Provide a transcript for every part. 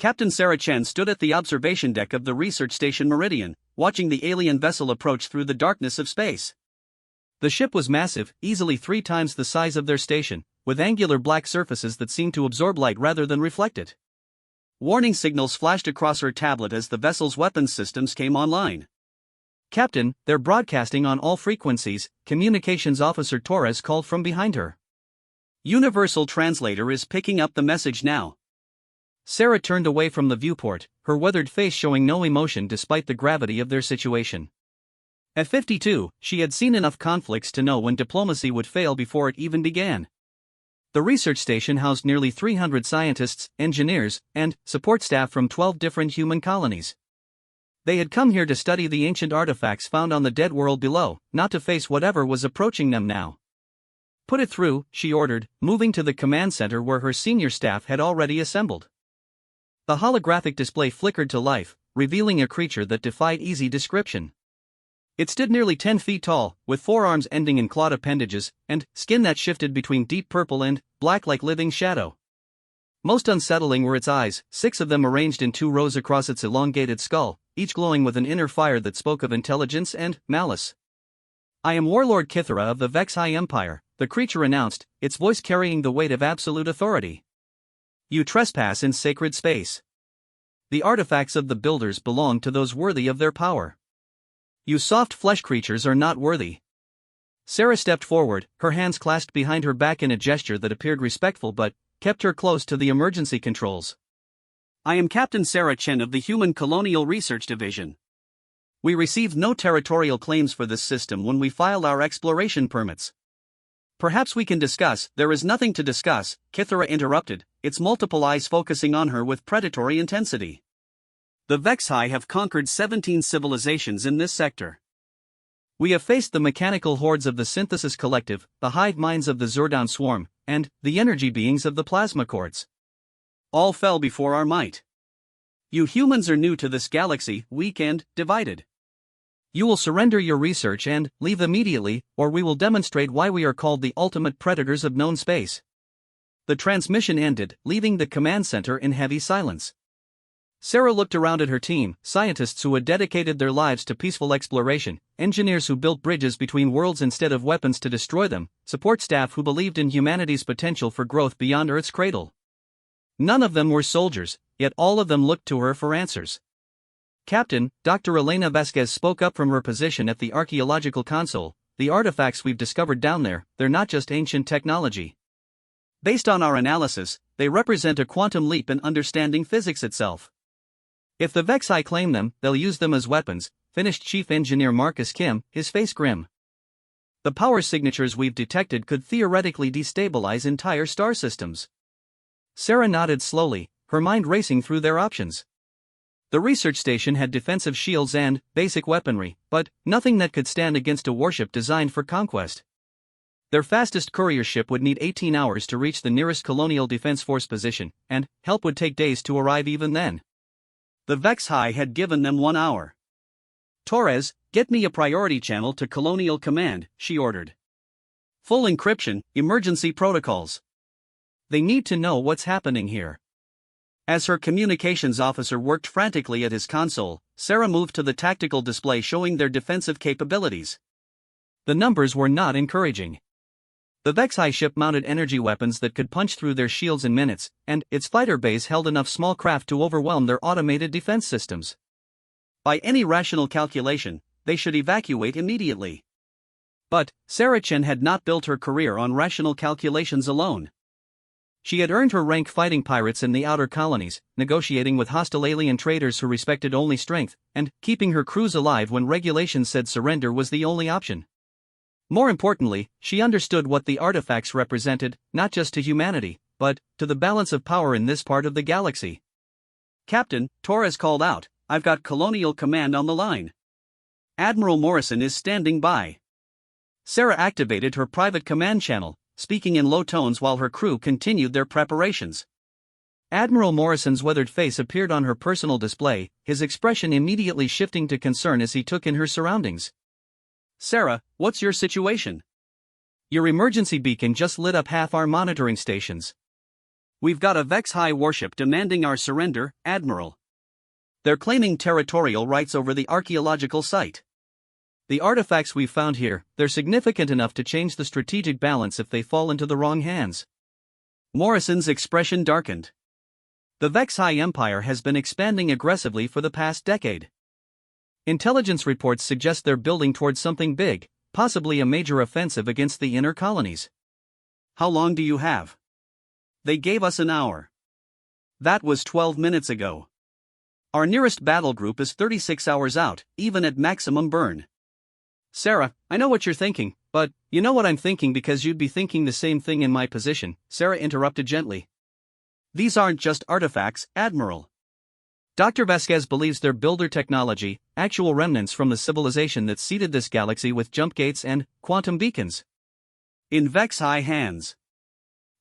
Captain Sarah Chen stood at the observation deck of the research station Meridian, watching the alien vessel approach through the darkness of space. The ship was massive, easily 3 times the size of their station, with angular black surfaces that seemed to absorb light rather than reflect it. Warning signals flashed across her tablet as the vessel's weapons systems came online. "Captain, they're broadcasting on all frequencies," Communications Officer Torres called from behind her. "Universal Translator is picking up the message now." Sarah turned away from the viewport, her weathered face showing no emotion despite the gravity of their situation. At 52, she had seen enough conflicts to know when diplomacy would fail before it even began. The research station housed nearly 300 scientists, engineers, and support staff from 12 different human colonies. They had come here to study the ancient artifacts found on the dead world below, not to face whatever was approaching them now. "Put it through," she ordered, moving to the command center where her senior staff had already assembled. The holographic display flickered to life, revealing a creature that defied easy description. It stood nearly 10 feet tall, with forearms ending in clawed appendages, and skin that shifted between deep purple and black like living shadow. Most unsettling were its eyes, 6 of them arranged in 2 rows across its elongated skull, each glowing with an inner fire that spoke of intelligence and malice. "I am Warlord Kithara of the Vexhai Empire," the creature announced, its voice carrying the weight of absolute authority. "You trespass in sacred space. The artifacts of the builders belong to those worthy of their power. You soft flesh creatures are not worthy." Sarah stepped forward, her hands clasped behind her back in a gesture that appeared respectful but kept her close to the emergency controls. "I am Captain Sarah Chen of the Human Colonial Research Division. We received no territorial claims for this system when we filed our exploration permits." "Perhaps we can discuss." "There is nothing to discuss," Kithara interrupted, its multiple eyes focusing on her with predatory intensity. "The Vexhai have conquered 17 civilizations in this sector. We have faced the mechanical hordes of the Synthesis Collective, the hive minds of the Zordon Swarm, and the energy beings of the Plasma Courts. All fell before our might. You humans are new to this galaxy, weak and divided. You will surrender your research and leave immediately, or we will demonstrate why we are called the ultimate predators of known space." The transmission ended, leaving the command center in heavy silence. Sarah looked around at her team, scientists who had dedicated their lives to peaceful exploration, engineers who built bridges between worlds instead of weapons to destroy them, support staff who believed in humanity's potential for growth beyond Earth's cradle. None of them were soldiers, yet all of them looked to her for answers. "Captain," Dr. Elena Vasquez spoke up from her position at the archaeological console, "the artifacts we've discovered down there, they're not just ancient technology. Based on our analysis, they represent a quantum leap in understanding physics itself. If the Vexhai claim them, they'll use them as weapons," finished Chief Engineer Marcus Kim, his face grim. "The power signatures we've detected could theoretically destabilize entire star systems." Sarah nodded slowly, her mind racing through their options. The research station had defensive shields and basic weaponry, but nothing that could stand against a warship designed for conquest. Their fastest courier ship would need 18 hours to reach the nearest Colonial Defense Force position, and help would take days to arrive even then. The Vexhai had given them 1 hour. "Torres, get me a priority channel to Colonial Command," she ordered. "Full encryption, emergency protocols. They need to know what's happening here." As her communications officer worked frantically at his console, Sarah moved to the tactical display showing their defensive capabilities. The numbers were not encouraging. The Vexhai ship mounted energy weapons that could punch through their shields in minutes, and its fighter base held enough small craft to overwhelm their automated defense systems. By any rational calculation, they should evacuate immediately. But Sarah Chen had not built her career on rational calculations alone. She had earned her rank fighting pirates in the outer colonies, negotiating with hostile alien traders who respected only strength, and keeping her crews alive when regulations said surrender was the only option. More importantly, she understood what the artifacts represented, not just to humanity, but to the balance of power in this part of the galaxy. "Captain," Torres called out, "I've got Colonial Command on the line. Admiral Morrison is standing by." Sarah activated her private command channel, speaking in low tones while her crew continued their preparations. Admiral Morrison's weathered face appeared on her personal display, his expression immediately shifting to concern as he took in her surroundings. "Sarah, what's your situation? Your emergency beacon just lit up half our monitoring stations." We've got a Vex-High warship demanding our surrender, Admiral. They're claiming territorial rights over the archaeological site. The artifacts we've found here, they're significant enough to change the strategic balance if they fall into the wrong hands. Morrison's expression darkened. The Vex-High Empire has been expanding aggressively for the past decade. Intelligence reports suggest they're building towards something big, possibly a major offensive against the inner colonies. How long do you have? They gave us an hour. That was 12 minutes ago. Our nearest battle group is 36 hours out, even at maximum burn. Sarah, I know what you're thinking, but you know what I'm thinking because you'd be thinking the same thing in my position, Sarah interrupted gently. These aren't just artifacts, Admiral. Dr. Vasquez believes they're builder technology, actual remnants from the civilization that seeded this galaxy with jump gates and quantum beacons. In Vex-High hands.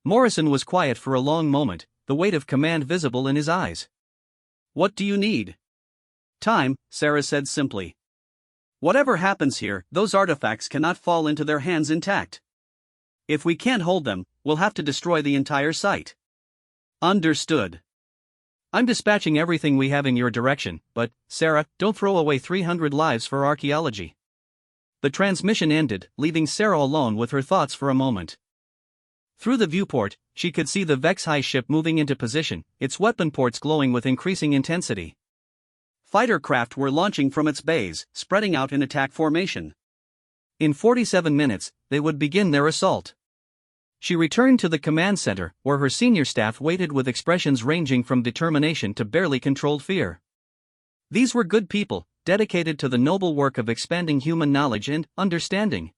Morrison was quiet for a long moment, the weight of command visible in his eyes. What do you need? Time, Sarah said simply. Whatever happens here, those artifacts cannot fall into their hands intact. If we can't hold them, we'll have to destroy the entire site. Understood. I'm dispatching everything we have in your direction, but, Sarah, don't throw away 300 lives for archaeology. The transmission ended, leaving Sarah alone with her thoughts for a moment. Through the viewport, she could see the Vex-High ship moving into position, its weapon ports glowing with increasing intensity. Fighter craft were launching from its bays, spreading out in attack formation. In 47 minutes, they would begin their assault. She returned to the command center, where her senior staff waited with expressions ranging from determination to barely controlled fear. These were good people, dedicated to the noble work of expanding human knowledge and understanding.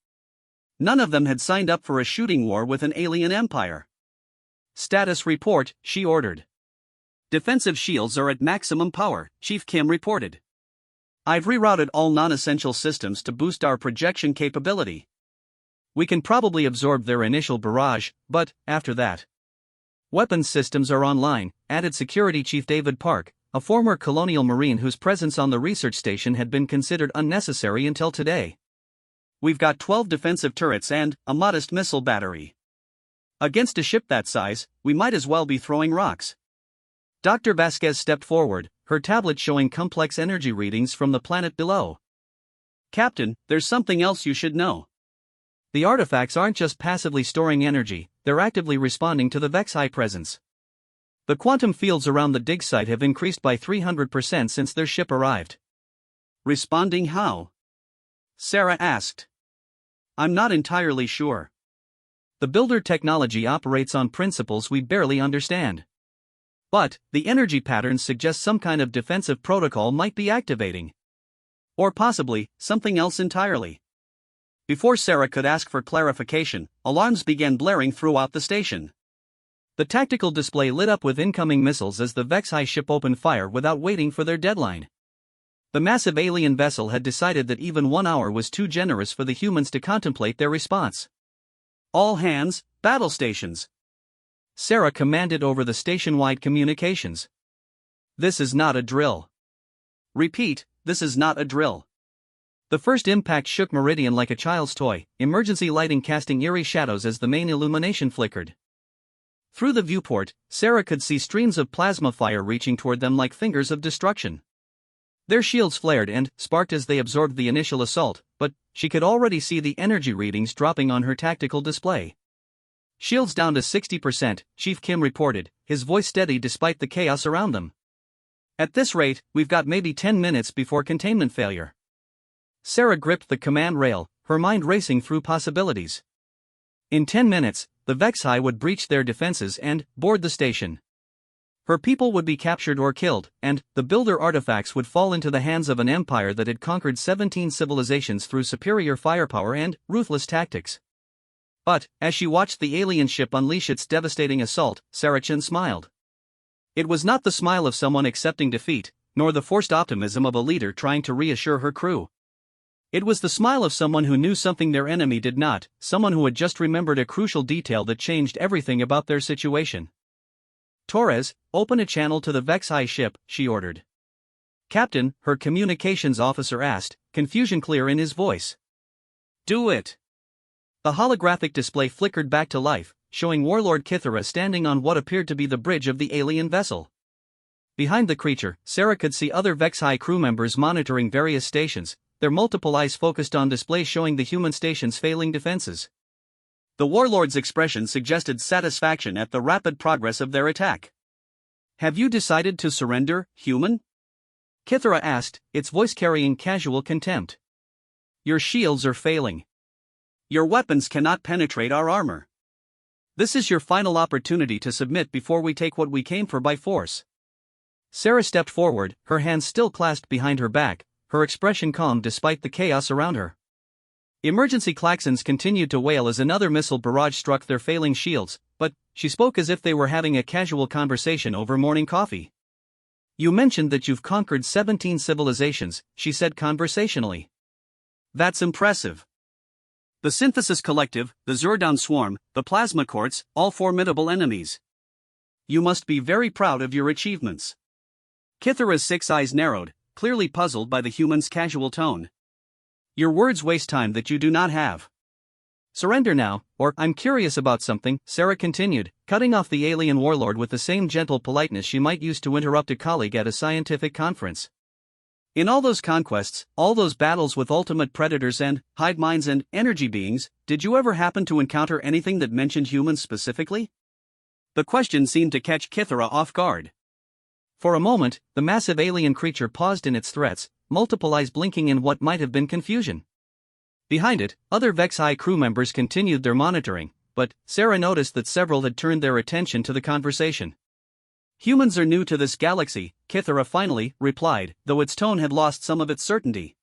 None of them had signed up for a shooting war with an alien empire. Status report, she ordered. Defensive shields are at maximum power, Chief Kim reported. I've rerouted all non-essential systems to boost our projection capability. We can probably absorb their initial barrage, but, after that. Weapons systems are online, added Security Chief David Park, a former colonial marine whose presence on the research station had been considered unnecessary until today. We've got 12 defensive turrets and a modest missile battery. Against a ship that size, we might as well be throwing rocks. Dr. Vasquez stepped forward, her tablet showing complex energy readings from the planet below. Captain, there's something else you should know. The artifacts aren't just passively storing energy, they're actively responding to the Vex-High presence. The quantum fields around the dig site have increased by 300% since their ship arrived. Responding how? Sarah asked. I'm not entirely sure. The builder technology operates on principles we barely understand. But, the energy patterns suggest some kind of defensive protocol might be activating. Or possibly, something else entirely. Before Sarah could ask for clarification, alarms began blaring throughout the station. The tactical display lit up with incoming missiles as the Vex-High ship opened fire without waiting for their deadline. The massive alien vessel had decided that even 1 hour was too generous for the humans to contemplate their response. All hands, battle stations. Sarah commanded over the station-wide communications. This is not a drill. Repeat, this is not a drill. The first impact shook Meridian like a child's toy, emergency lighting casting eerie shadows as the main illumination flickered. Through the viewport, Sarah could see streams of plasma fire reaching toward them like fingers of destruction. Their shields flared and sparked as they absorbed the initial assault, but she could already see the energy readings dropping on her tactical display. Shields down to 60%, Chief Kim reported, his voice steady despite the chaos around them. At this rate, we've got maybe 10 minutes before containment failure. Sarah gripped the command rail, her mind racing through possibilities. In 10 minutes, the Vex-High would breach their defenses and board the station. Her people would be captured or killed, and the builder artifacts would fall into the hands of an empire that had conquered 17 civilizations through superior firepower and ruthless tactics. But, as she watched the alien ship unleash its devastating assault, Sarah Chen smiled. It was not the smile of someone accepting defeat, nor the forced optimism of a leader trying to reassure her crew. It was the smile of someone who knew something their enemy did not, someone who had just remembered a crucial detail that changed everything about their situation. Torres, open a channel to the Vex-High ship, she ordered. Captain, her communications officer asked, confusion clear in his voice. Do it. The holographic display flickered back to life, showing Warlord Kithara standing on what appeared to be the bridge of the alien vessel. Behind the creature, Sarah could see other Vex-High crew members monitoring various stations, their multiple eyes focused on displays showing the human station's failing defenses. The Warlord's expression suggested satisfaction at the rapid progress of their attack. "Have you decided to surrender, human?" Kithara asked, its voice carrying casual contempt. "Your shields are failing. Your weapons cannot penetrate our armor. This is your final opportunity to submit before we take what we came for by force." Sarah stepped forward, her hands still clasped behind her back, her expression calm despite the chaos around her. Emergency klaxons continued to wail as another missile barrage struck their failing shields, but she spoke as if they were having a casual conversation over morning coffee. "You mentioned that you've conquered 17 civilizations," she said conversationally. "That's impressive. The Synthesis Collective, the Zordon Swarm, the Plasma Courts, all formidable enemies. You must be very proud of your achievements." Kithara's 6 eyes narrowed, clearly puzzled by the human's casual tone. "Your words waste time that you do not have. Surrender now, or I'm curious about something," Sarah continued, cutting off the alien warlord with the same gentle politeness she might use to interrupt a colleague at a scientific conference. "In all those conquests, all those battles with ultimate predators and hive minds and energy beings, did you ever happen to encounter anything that mentioned humans specifically?" The question seemed to catch Kithara off guard. For a moment, the massive alien creature paused in its threats, multiple eyes blinking in what might have been confusion. Behind it, other Vex-High crew members continued their monitoring, but Sarah noticed that several had turned their attention to the conversation. "Humans are new to this galaxy," Kithara finally replied, though its tone had lost some of its certainty.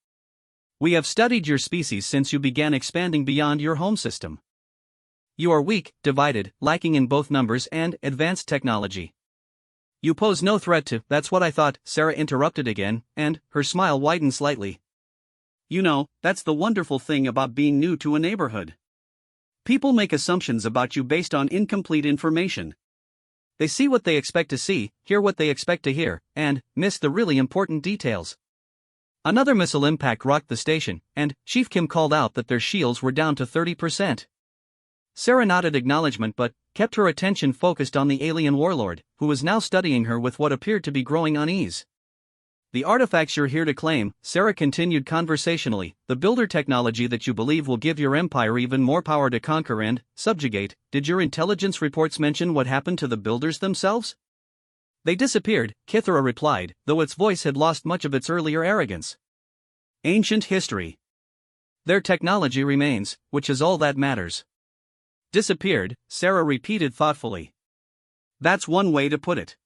"We have studied your species since you began expanding beyond your home system. You are weak, divided, lacking in both numbers and advanced technology. You pose no threat to—" "That's what I thought," Sarah interrupted again, and her smile widened slightly. "You know, that's the wonderful thing about being new to a neighborhood. People make assumptions about you based on incomplete information. They see what they expect to see, hear what they expect to hear, and miss the really important details." Another missile impact rocked the station, and Chief Kim called out that their shields were down to 30%. Sarah nodded acknowledgement but kept her attention focused on the alien warlord, who was now studying her with what appeared to be growing unease. "The artifacts you're here to claim," Sarah continued conversationally, "the builder technology that you believe will give your empire even more power to conquer and subjugate, did your intelligence reports mention what happened to the builders themselves?" "They disappeared," Kithara replied, though its voice had lost much of its earlier arrogance. "Ancient history. Their technology remains, which is all that matters." "Disappeared," Sarah repeated thoughtfully. "That's one way to put it.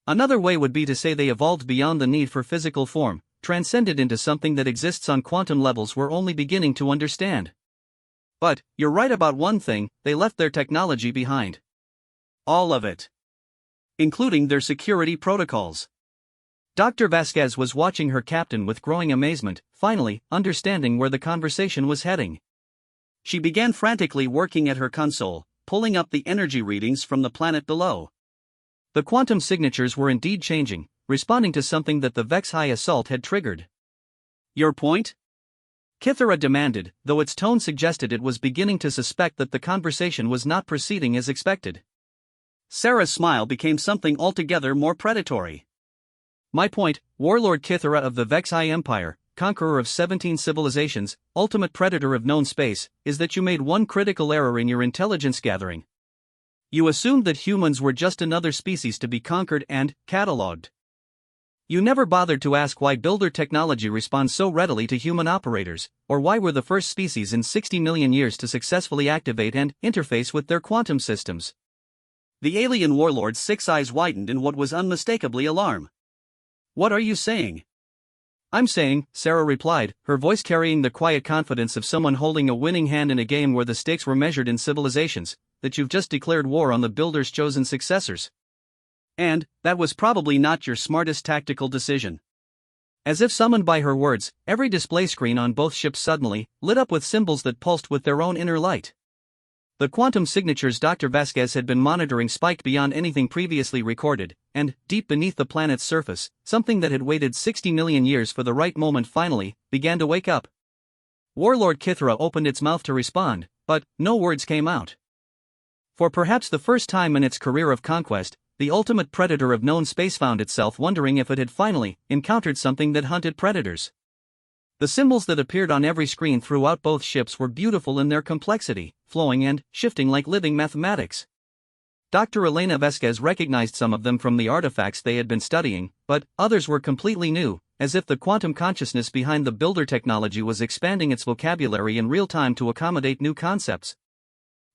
Another way would be to say they evolved beyond the need for physical form, transcended into something that exists on quantum levels we're only beginning to understand. But you're right about one thing, they left their technology behind. All of it. Including their security protocols." Dr. Vasquez was watching her captain with growing amazement, finally understanding where the conversation was heading. She began frantically working at her console, pulling up the energy readings from the planet below. The quantum signatures were indeed changing, responding to something that the Vex-High assault had triggered. "Your point?" Kithara demanded, though its tone suggested it was beginning to suspect that the conversation was not proceeding as expected. Sarah's smile became something altogether more predatory. "My point, Warlord Kithara of the Vex-High Empire, conqueror of 17 civilizations, ultimate predator of known space, is that you made one critical error in your intelligence gathering. You assumed that humans were just another species to be conquered and catalogued. You never bothered to ask why builder technology responds so readily to human operators, or why we're the first species in 60 million years to successfully activate and interface with their quantum systems." The alien warlord's 6 eyes widened in what was unmistakably alarm. "What are you saying?" "I'm saying," Sarah replied, her voice carrying the quiet confidence of someone holding a winning hand in a game where the stakes were measured in civilizations, "that you've just declared war on the builder's chosen successors. And that was probably not your smartest tactical decision." As if summoned by her words, every display screen on both ships suddenly lit up with symbols that pulsed with their own inner light. The quantum signatures Dr. Vasquez had been monitoring spiked beyond anything previously recorded, and, deep beneath the planet's surface, something that had waited 60 million years for the right moment finally began to wake up. Warlord Kithara opened its mouth to respond, but no words came out. For perhaps the first time in its career of conquest, the ultimate predator of known space found itself wondering if it had finally encountered something that hunted predators. The symbols that appeared on every screen throughout both ships were beautiful in their complexity, flowing and shifting like living mathematics. Dr. Elena Vasquez recognized some of them from the artifacts they had been studying, but others were completely new, as if the quantum consciousness behind the builder technology was expanding its vocabulary in real time to accommodate new concepts.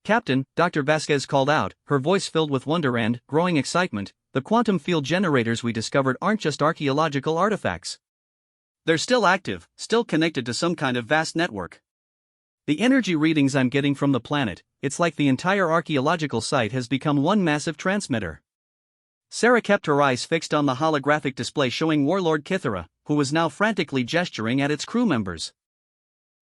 "Captain," Dr. Vasquez called out, her voice filled with wonder and growing excitement, "the quantum field generators we discovered aren't just archaeological artifacts. They're still active, still connected to some kind of vast network. The energy readings I'm getting from the planet, it's like the entire archaeological site has become one massive transmitter." Sarah kept her eyes fixed on the holographic display showing Warlord Kythera, who was now frantically gesturing at its crew members.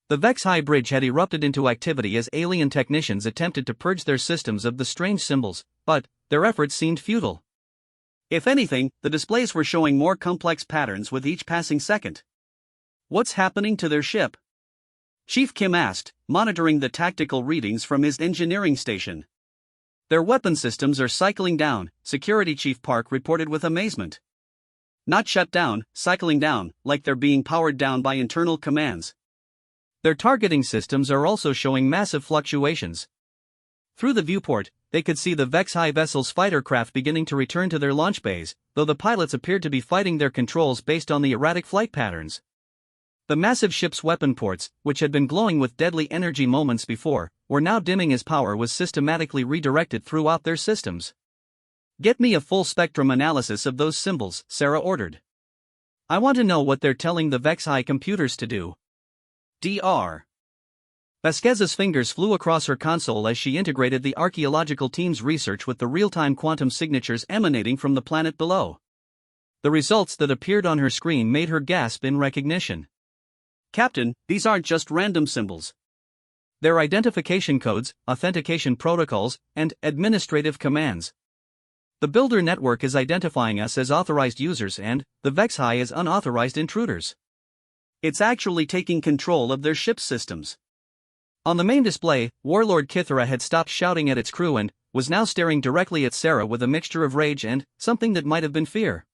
The Vex High Bridge had erupted into activity as alien technicians attempted to purge their systems of the strange symbols, but their efforts seemed futile. If anything, the displays were showing more complex patterns with each passing second. "What's happening to their ship?" Chief Kim asked, monitoring the tactical readings from his engineering station. "Their weapon systems are cycling down," Security Chief Park reported with amazement. "Not shut down, cycling down, like they're being powered down by internal commands. Their targeting systems are also showing massive fluctuations." Through the viewport, they could see the Vex High vessel's fighter craft beginning to return to their launch bays, though the pilots appeared to be fighting their controls based on the erratic flight patterns. The massive ship's weapon ports, which had been glowing with deadly energy moments before, were now dimming as power was systematically redirected throughout their systems. "Get me a full spectrum analysis of those symbols," Sarah ordered. "I want to know what they're telling the Vex High computers to do." Dr. Vasquez's fingers flew across her console as she integrated the archaeological team's research with the real-time quantum signatures emanating from the planet below. The results that appeared on her screen made her gasp in recognition. "Captain, these aren't just random symbols. They're identification codes, authentication protocols, and administrative commands. The builder network is identifying us as authorized users and the Vex High as unauthorized intruders. It's actually taking control of their ship's systems." On the main display, Warlord Kythera had stopped shouting at its crew and was now staring directly at Sarah with a mixture of rage and something that might have been fear.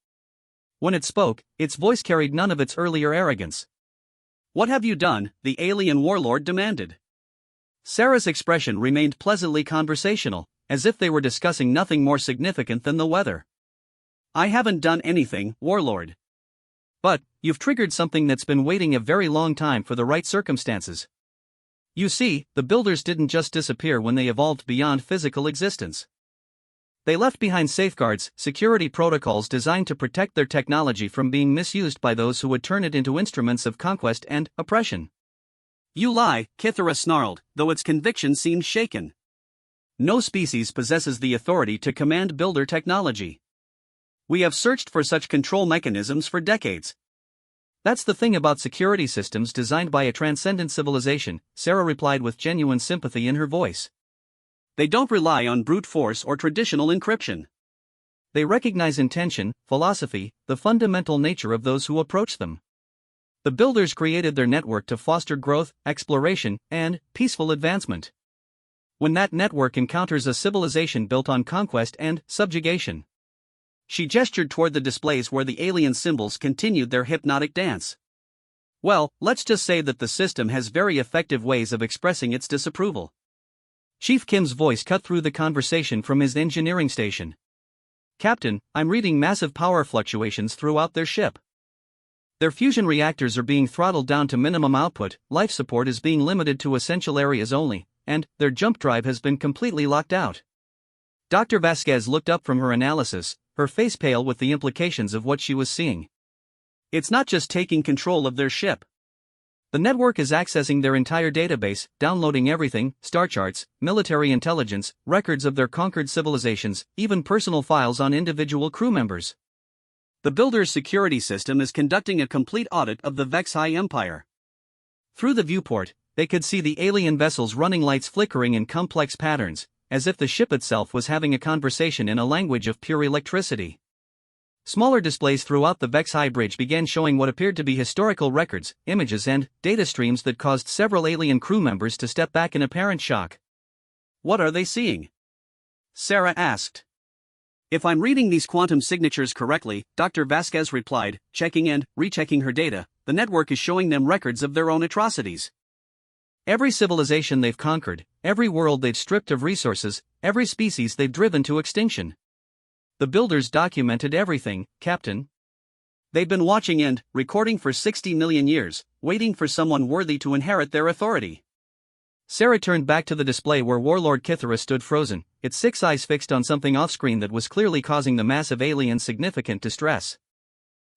When it spoke, its voice carried none of its earlier arrogance. "What have you done?" the alien warlord demanded. Sarah's expression remained pleasantly conversational, as if they were discussing nothing more significant than the weather. "I haven't done anything, Warlord. But you've triggered something that's been waiting a very long time for the right circumstances. You see, the builders didn't just disappear when they evolved beyond physical existence. They left behind safeguards, security protocols designed to protect their technology from being misused by those who would turn it into instruments of conquest and oppression." "You lie," Kythera snarled, though its conviction seemed shaken. "No species possesses the authority to command builder technology. We have searched for such control mechanisms for decades." "That's the thing about security systems designed by a transcendent civilization," Sarah replied with genuine sympathy in her voice. "They don't rely on brute force or traditional encryption. They recognize intention, philosophy, the fundamental nature of those who approach them. The builders created their network to foster growth, exploration, and peaceful advancement. When that network encounters a civilization built on conquest and subjugation." She gestured toward the displays where the alien symbols continued their hypnotic dance. "Well, let's just say that the system has very effective ways of expressing its disapproval." Chief Kim's voice cut through the conversation from his engineering station. "Captain, I'm reading massive power fluctuations throughout their ship. Their fusion reactors are being throttled down to minimum output, life support is being limited to essential areas only, and their jump drive has been completely locked out." Dr. Vasquez looked up from her analysis, her face pale with the implications of what she was seeing. "It's not just taking control of their ship. The network is accessing their entire database, downloading everything, star charts, military intelligence, records of their conquered civilizations, even personal files on individual crew members. The builder's security system is conducting a complete audit of the Vex High Empire." Through the viewport, they could see the alien vessel's running lights flickering in complex patterns, as if the ship itself was having a conversation in a language of pure electricity. Smaller displays throughout the Vex High Bridge began showing what appeared to be historical records, images and data streams that caused several alien crew members to step back in apparent shock. "What are they seeing?" Sarah asked. If I'm reading these quantum signatures correctly, Dr. Vasquez replied, checking and rechecking her data, the network is showing them records of their own atrocities. Every civilization they've conquered, every world they've stripped of resources, every species they've driven to extinction. The builders documented everything, Captain. They've been watching and recording for 60 million years, waiting for someone worthy to inherit their authority. Sarah turned back to the display where Warlord Kithara stood frozen, its 6 eyes fixed on something off-screen that was clearly causing the massive alien significant distress.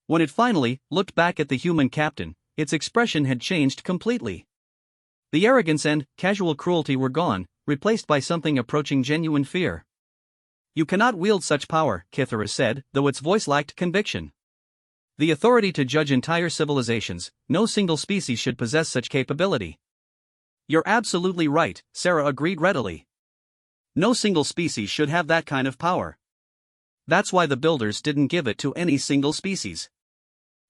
When it finally looked back at the human captain, its expression had changed completely. The arrogance and casual cruelty were gone, replaced by something approaching genuine fear. You cannot wield such power, Kithara said, though its voice lacked conviction. The authority to judge entire civilizations, no single species should possess such capability. You're absolutely right, Sarah agreed readily. No single species should have that kind of power. That's why the builders didn't give it to any single species.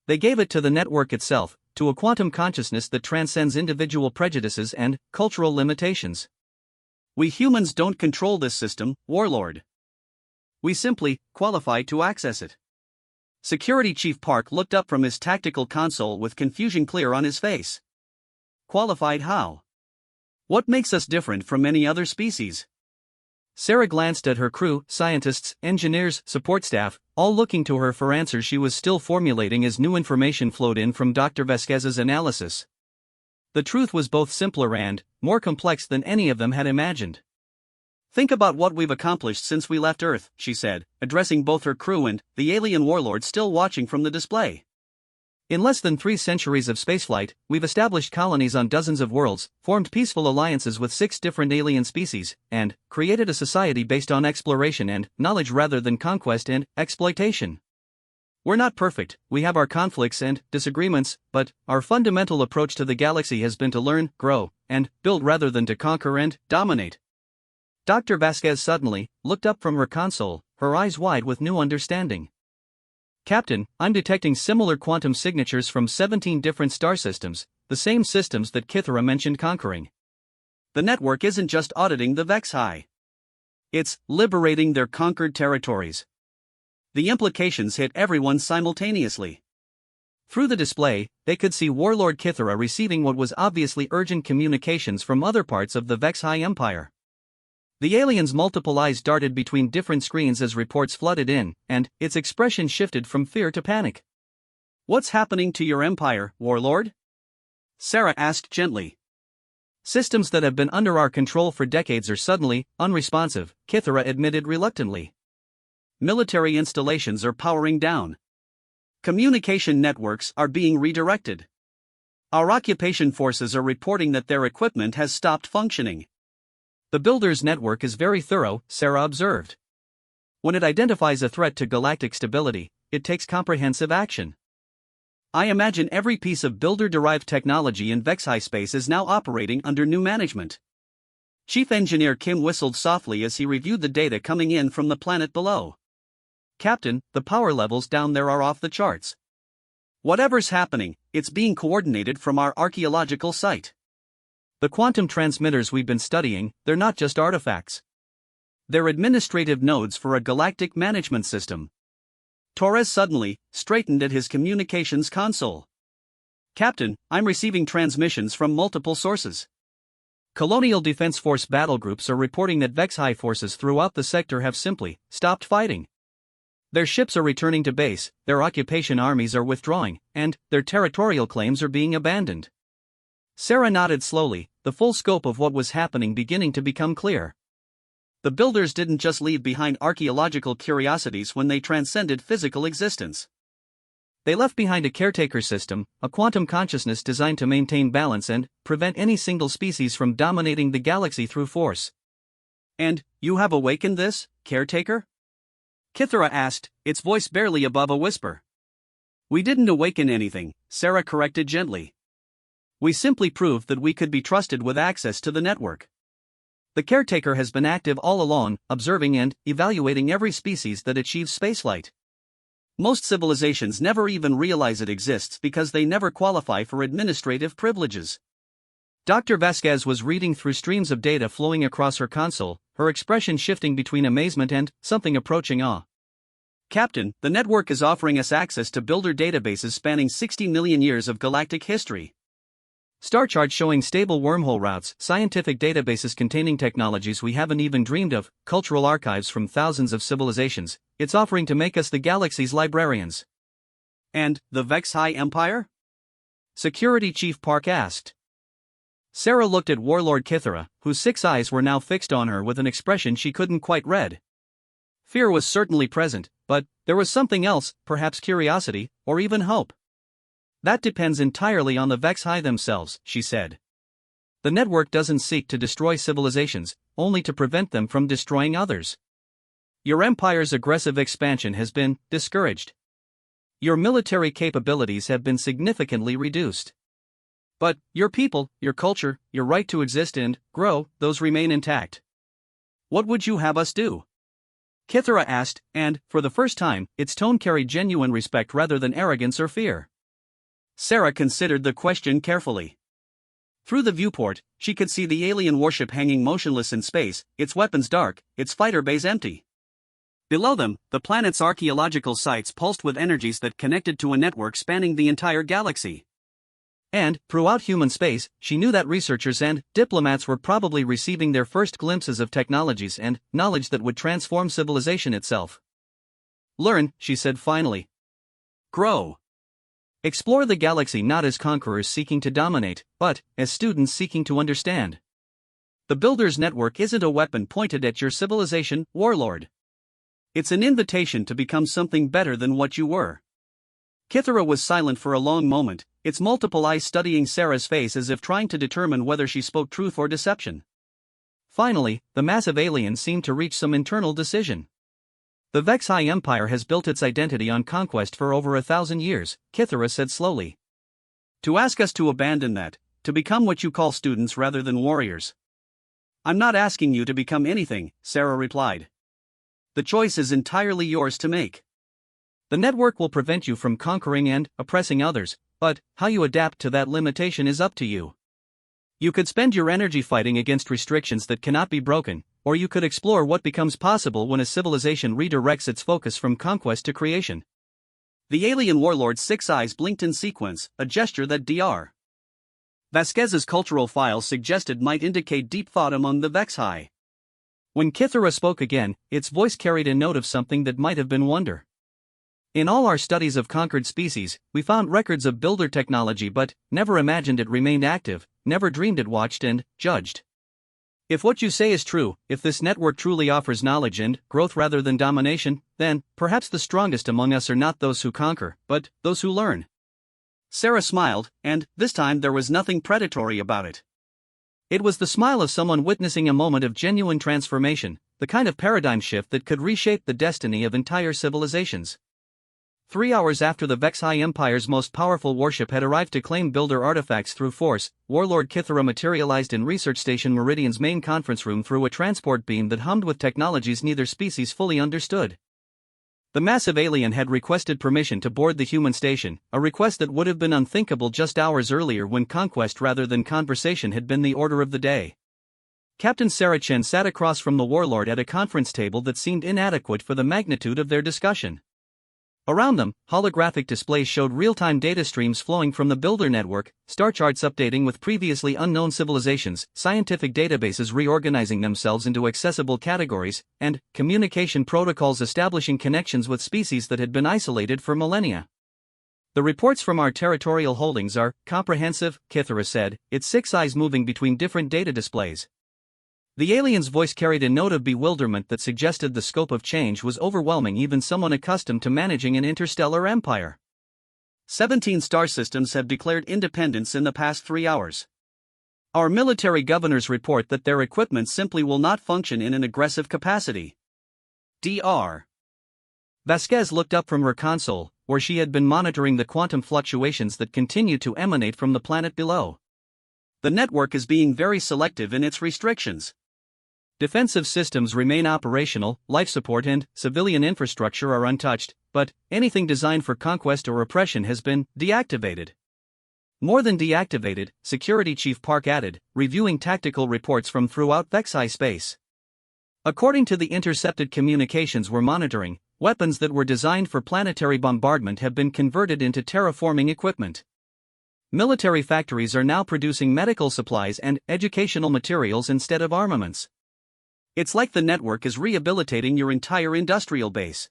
They gave it to the network itself, to a quantum consciousness that transcends individual prejudices and cultural limitations. We humans don't control this system, Warlord. We simply qualify to access it. Security Chief Park looked up from his tactical console with confusion clear on his face. Qualified how? What makes us different from any other species? Sarah glanced at her crew, scientists, engineers, support staff, all looking to her for answers she was still formulating as new information flowed in from Dr. Vasquez's analysis. The truth was both simpler and more complex than any of them had imagined. Think about what we've accomplished since we left Earth, she said, addressing both her crew and the alien warlord still watching from the display. In less than 3 centuries of spaceflight, we've established colonies on dozens of worlds, formed peaceful alliances with 6 different alien species, and created a society based on exploration and knowledge rather than conquest and exploitation. We're not perfect, we have our conflicts and disagreements, but our fundamental approach to the galaxy has been to learn, grow, and build rather than to conquer and dominate. Dr. Vasquez suddenly looked up from her console, her eyes wide with new understanding. Captain, I'm detecting similar quantum signatures from 17 different star systems, the same systems that Kithara mentioned conquering. The network isn't just auditing the Vexhi. It's liberating their conquered territories. The implications hit everyone simultaneously. Through the display, they could see Warlord Kithara receiving what was obviously urgent communications from other parts of the Vexhi Empire. The alien's multiple eyes darted between different screens as reports flooded in, and its expression shifted from fear to panic. What's happening to your empire, Warlord? Sarah asked gently. Systems that have been under our control for decades are suddenly unresponsive, Kithara admitted reluctantly. Military installations are powering down. Communication networks are being redirected. Our occupation forces are reporting that their equipment has stopped functioning. The builder's network is very thorough, Sarah observed. When it identifies a threat to galactic stability, it takes comprehensive action. I imagine every piece of builder-derived technology in Vexhi space is now operating under new management. Chief Engineer Kim whistled softly as he reviewed the data coming in from the planet below. Captain, the power levels down there are off the charts. Whatever's happening, it's being coordinated from our archaeological site. The quantum transmitters we've been studying, they're not just artifacts. They're administrative nodes for a galactic management system. Torres suddenly straightened at his communications console. Captain, I'm receiving transmissions from multiple sources. Colonial Defense Force battle groups are reporting that Vexhi forces throughout the sector have simply stopped fighting. Their ships are returning to base, their occupation armies are withdrawing, and their territorial claims are being abandoned. Sarah nodded slowly, the full scope of what was happening beginning to become clear. The builders didn't just leave behind archaeological curiosities when they transcended physical existence. They left behind a caretaker system, a quantum consciousness designed to maintain balance and prevent any single species from dominating the galaxy through force. And you have awakened this, caretaker? Kithara asked, its voice barely above a whisper. We didn't awaken anything, Sarah corrected gently. We simply proved that we could be trusted with access to the network. The caretaker has been active all along, observing and evaluating every species that achieves spaceflight. Most civilizations never even realize it exists because they never qualify for administrative privileges. Dr. Vasquez was reading through streams of data flowing across her console, her expression shifting between amazement and something approaching awe. "Captain, the network is offering us access to builder databases spanning 60 million years of galactic history. Star charts showing stable wormhole routes, scientific databases containing technologies we haven't even dreamed of, cultural archives from thousands of civilizations. It's offering to make us the galaxy's librarians." "And the Vex-High Empire?" Security Chief Park asked. Sarah looked at Warlord Kithara, whose 6 eyes were now fixed on her with an expression she couldn't quite read. Fear was certainly present, but there was something else, perhaps curiosity, or even hope. "That depends entirely on the Vex-High themselves," she said. "The network doesn't seek to destroy civilizations, only to prevent them from destroying others. Your empire's aggressive expansion has been discouraged. Your military capabilities have been significantly reduced. But your people, your culture, your right to exist and grow, those remain intact. What would you have us do?" Kithara asked, and, for the first time, its tone carried genuine respect rather than arrogance or fear. Sarah considered the question carefully. Through the viewport, she could see the alien warship hanging motionless in space, its weapons dark, its fighter bays empty. Below them, the planet's archaeological sites pulsed with energies that connected to a network spanning the entire galaxy. And, throughout human space, she knew that researchers and diplomats were probably receiving their first glimpses of technologies and knowledge that would transform civilization itself. "Learn," she said finally. "Grow. Explore the galaxy not as conquerors seeking to dominate, but as students seeking to understand. The Builders Network isn't a weapon pointed at your civilization, Warlord. It's an invitation to become something better than what you were." Kithara was silent for a long moment, its multiple eyes studying Sarah's face as if trying to determine whether she spoke truth or deception. Finally, the massive alien seemed to reach some internal decision. "The Vex-High Empire has built its identity on conquest for over 1,000 years, Kithara said slowly. "To ask us to abandon that, to become what you call students rather than warriors." "I'm not asking you to become anything," Sarah replied. "The choice is entirely yours to make. The network will prevent you from conquering and oppressing others, but how you adapt to that limitation is up to you. You could spend your energy fighting against restrictions that cannot be broken, or you could explore what becomes possible when a civilization redirects its focus from conquest to creation." The alien warlord's 6 eyes blinked in sequence, a gesture that Dr. Vasquez's cultural files suggested might indicate deep thought among the Vex-High. When Kithara spoke again, its voice carried a note of something that might have been wonder. "In all our studies of conquered species, we found records of builder technology but never imagined it remained active, never dreamed it watched and judged. If what you say is true, if this network truly offers knowledge and growth rather than domination, then perhaps the strongest among us are not those who conquer, but those who learn." Sarah smiled, and this time there was nothing predatory about it. It was the smile of someone witnessing a moment of genuine transformation, the kind of paradigm shift that could reshape the destiny of entire civilizations. 3 hours after the Vex-High Empire's most powerful warship had arrived to claim builder artifacts through force, Warlord Kithara materialized in Research Station Meridian's main conference room through a transport beam that hummed with technologies neither species fully understood. The massive alien had requested permission to board the human station, a request that would have been unthinkable just hours earlier when conquest rather than conversation had been the order of the day. Captain Sarah Chen sat across from the warlord at a conference table that seemed inadequate for the magnitude of their discussion. Around them, holographic displays showed real-time data streams flowing from the Builder Network, star charts updating with previously unknown civilizations, scientific databases reorganizing themselves into accessible categories, and communication protocols establishing connections with species that had been isolated for millennia. "The reports from our territorial holdings are comprehensive," Kithara said, its 6 eyes moving between different data displays. The alien's voice carried a note of bewilderment that suggested the scope of change was overwhelming even someone accustomed to managing an interstellar empire. 17 star systems have declared independence in the past 3 hours. Our military governors report that their equipment simply will not function in an aggressive capacity. Dr. Vasquez looked up from her console, where she had been monitoring the quantum fluctuations that continued to emanate from the planet below. The network is being very selective in its restrictions. Defensive systems remain operational, life support and civilian infrastructure are untouched, but anything designed for conquest or oppression has been deactivated. More than deactivated, Security Chief Park added, reviewing tactical reports from throughout Vex-High space. According to the intercepted communications we're monitoring, weapons that were designed for planetary bombardment have been converted into terraforming equipment. Military factories are now producing medical supplies and educational materials instead of armaments. It's like the network is rehabilitating your entire industrial base.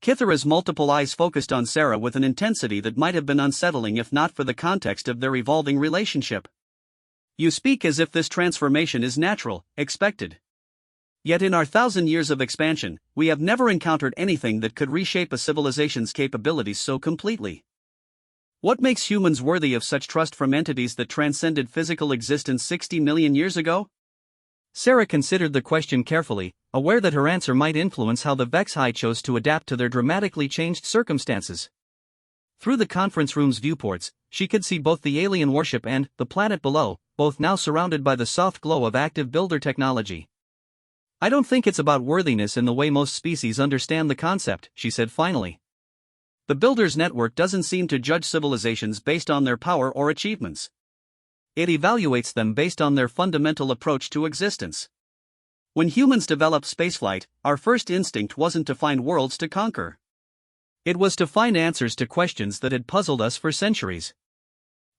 Kithara's multiple eyes focused on Sarah with an intensity that might have been unsettling if not for the context of their evolving relationship. You speak as if this transformation is natural, expected. Yet in our 1,000 years of expansion, we have never encountered anything that could reshape a civilization's capabilities so completely. What makes humans worthy of such trust from entities that transcended physical existence 60 million years ago? Sarah considered the question carefully, aware that her answer might influence how the Vexhi chose to adapt to their dramatically changed circumstances. Through the conference room's viewports, she could see both the alien warship and the planet below, both now surrounded by the soft glow of active builder technology. I don't think it's about worthiness in the way most species understand the concept, she said finally. The Builders Network doesn't seem to judge civilizations based on their power or achievements. It evaluates them based on their fundamental approach to existence. When humans developed spaceflight, our first instinct wasn't to find worlds to conquer. It was to find answers to questions that had puzzled us for centuries.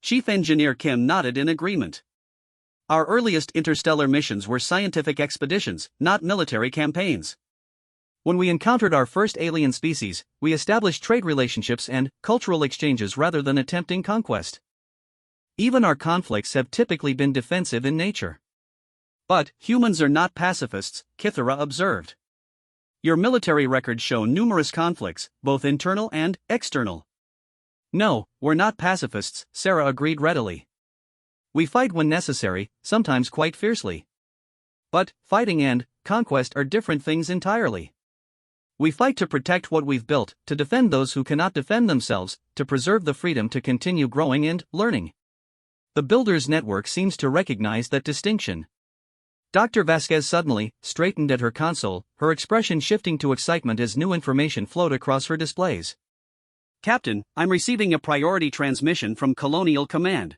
Chief Engineer Kim nodded in agreement. Our earliest interstellar missions were scientific expeditions, not military campaigns. When we encountered our first alien species, we established trade relationships and cultural exchanges rather than attempting conquest. Even our conflicts have typically been defensive in nature. But humans are not pacifists, Kithara observed. Your military records show numerous conflicts, both internal and external. No, we're not pacifists, Sarah agreed readily. We fight when necessary, sometimes quite fiercely. But fighting and conquest are different things entirely. We fight to protect what we've built, to defend those who cannot defend themselves, to preserve the freedom to continue growing and learning. The Builders Network seems to recognize that distinction. Dr. Vasquez suddenly straightened at her console, her expression shifting to excitement as new information flowed across her displays. Captain, I'm receiving a priority transmission from Colonial Command.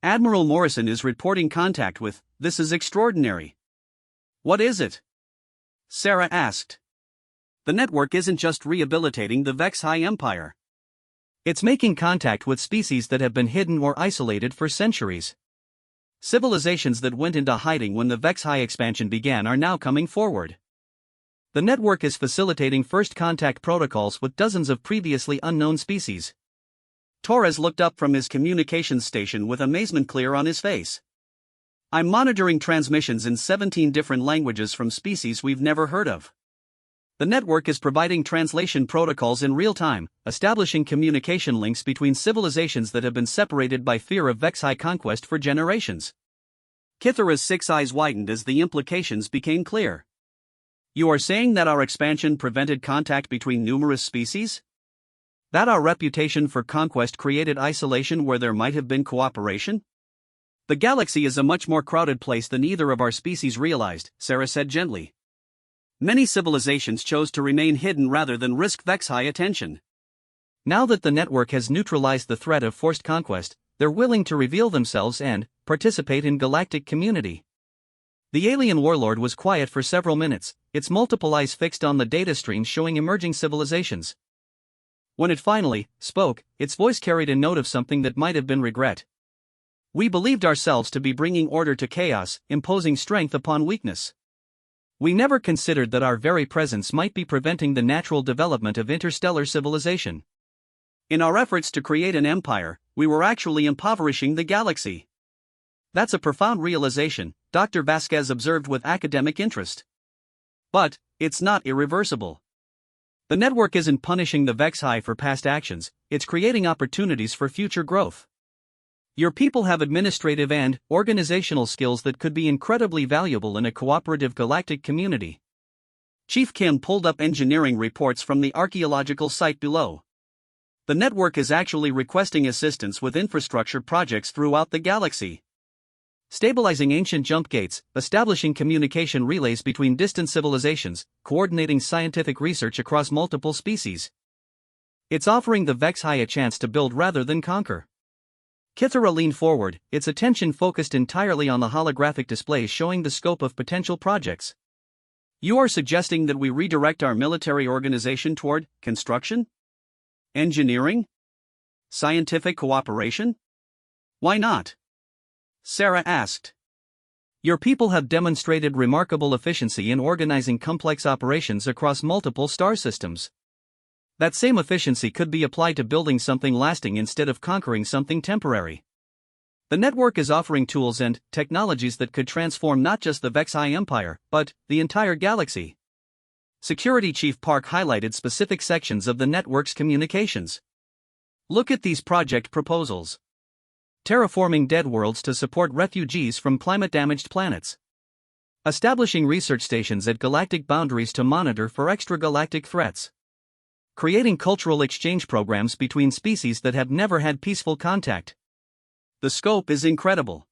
Admiral Morrison is reporting contact with. This is extraordinary. What is it? Sarah asked. The network isn't just rehabilitating the Vexhi Empire. It's making contact with species that have been hidden or isolated for centuries. Civilizations that went into hiding when the Vexhi expansion began are now coming forward. The network is facilitating first contact protocols with dozens of previously unknown species. Torres looked up from his communications station with amazement clear on his face. I'm monitoring transmissions in 17 different languages from species we've never heard of. The network is providing translation protocols in real time, establishing communication links between civilizations that have been separated by fear of Vexhi conquest for generations. Kithara's 6 eyes widened as the implications became clear. You are saying that our expansion prevented contact between numerous species? That our reputation for conquest created isolation where there might have been cooperation? The galaxy is a much more crowded place than either of our species realized, Sarah said gently. Many civilizations chose to remain hidden rather than risk Vexhi attention. Now that the network has neutralized the threat of forced conquest, they're willing to reveal themselves and participate in galactic community. The alien warlord was quiet for several minutes, its multiple eyes fixed on the data stream showing emerging civilizations. When it finally spoke, its voice carried a note of something that might have been regret. We believed ourselves to be bringing order to chaos, imposing strength upon weakness. We never considered that our very presence might be preventing the natural development of interstellar civilization. In our efforts to create an empire, we were actually impoverishing the galaxy. That's a profound realization, Dr. Vasquez observed with academic interest. But it's not irreversible. The network isn't punishing the Vexhi for past actions, it's creating opportunities for future growth. Your people have administrative and organizational skills that could be incredibly valuable in a cooperative galactic community. Chief Kim pulled up engineering reports from the archaeological site below. The network is actually requesting assistance with infrastructure projects throughout the galaxy. Stabilizing ancient jump gates, establishing communication relays between distant civilizations, coordinating scientific research across multiple species. It's offering the Vexhi a chance to build rather than conquer. Kithara leaned forward, its attention focused entirely on the holographic displays showing the scope of potential projects. You are suggesting that we redirect our military organization toward construction? Engineering? Scientific cooperation? Why not? Sarah asked. Your people have demonstrated remarkable efficiency in organizing complex operations across multiple star systems. That same efficiency could be applied to building something lasting instead of conquering something temporary. The network is offering tools and technologies that could transform not just the Vexi Empire, but the entire galaxy. Security Chief Park highlighted specific sections of the network's communications. Look at these project proposals. Terraforming dead worlds to support refugees from climate-damaged planets. Establishing research stations at galactic boundaries to monitor for extragalactic threats. Creating cultural exchange programs between species that have never had peaceful contact. The scope is incredible.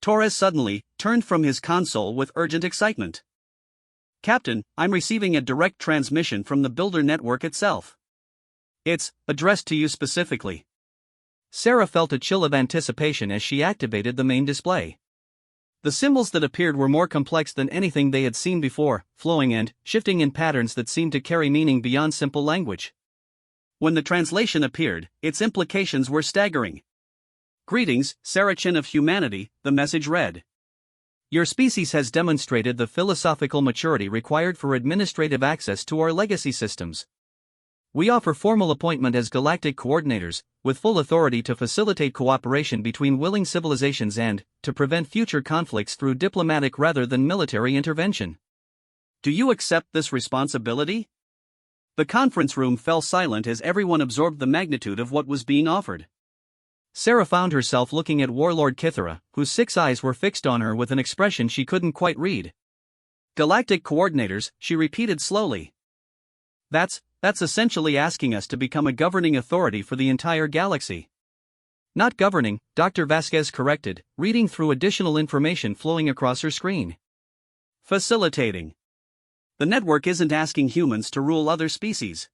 Torres suddenly turned from his console with urgent excitement. Captain, I'm receiving a direct transmission from the Builder network itself. It's addressed to you specifically. Sarah felt a chill of anticipation as she activated the main display. The symbols that appeared were more complex than anything they had seen before, flowing and shifting in patterns that seemed to carry meaning beyond simple language. When the translation appeared, its implications were staggering. Greetings, Sarachin of humanity, the message read. Your species has demonstrated the philosophical maturity required for administrative access to our legacy systems. We offer formal appointment as galactic coordinators, with full authority to facilitate cooperation between willing civilizations and to prevent future conflicts through diplomatic rather than military intervention. Do you accept this responsibility? The conference room fell silent as everyone absorbed the magnitude of what was being offered. Sarah found herself looking at Warlord Kithara, whose 6 eyes were fixed on her with an expression she couldn't quite read. Galactic coordinators, she repeated slowly. That's essentially asking us to become a governing authority for the entire galaxy. Not governing, Dr. Vasquez corrected, reading through additional information flowing across her screen. Facilitating. The network isn't asking humans to rule other species.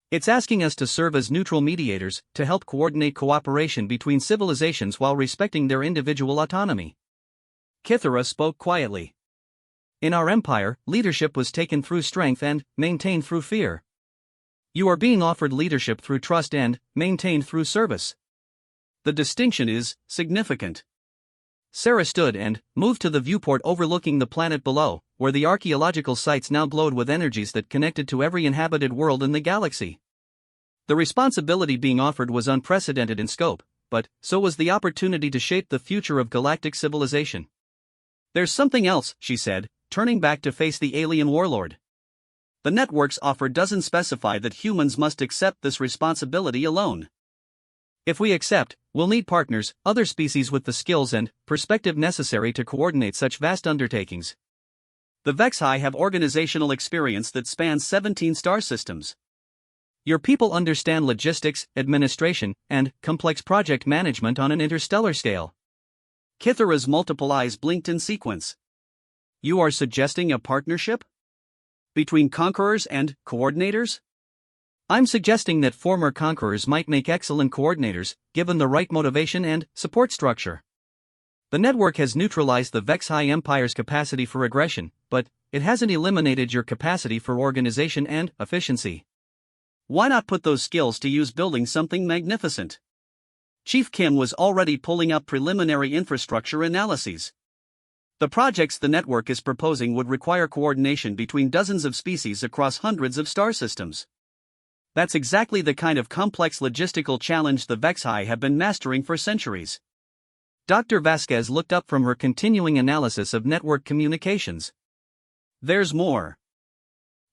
It's asking us to serve as neutral mediators, to help coordinate cooperation between civilizations while respecting their individual autonomy. Kithara spoke quietly. In our empire, leadership was taken through strength and maintained through fear. You are being offered leadership through trust and maintained through service. The distinction is significant. Sarah stood and moved to the viewport overlooking the planet below, where the archaeological sites now glowed with energies that connected to every inhabited world in the galaxy. The responsibility being offered was unprecedented in scope, but so was the opportunity to shape the future of galactic civilization. There's something else, she said, turning back to face the alien warlord. The network's offer doesn't specify that humans must accept this responsibility alone. If we accept, we'll need partners, other species with the skills and perspective necessary to coordinate such vast undertakings. The Vexi have organizational experience that spans 17 star systems. Your people understand logistics, administration, and complex project management on an interstellar scale. Kithara's multiple eyes blinked in sequence. You are suggesting a partnership? Between conquerors and coordinators? I'm suggesting that former conquerors might make excellent coordinators, given the right motivation and support structure. The network has neutralized the Vexi Empire's capacity for aggression, but it hasn't eliminated your capacity for organization and efficiency. Why not put those skills to use building something magnificent? Chief Kim was already pulling up preliminary infrastructure analyses. The projects the network is proposing would require coordination between dozens of species across hundreds of star systems. That's exactly the kind of complex logistical challenge the Vexi have been mastering for centuries. Dr. Vasquez looked up from her continuing analysis of network communications. There's more.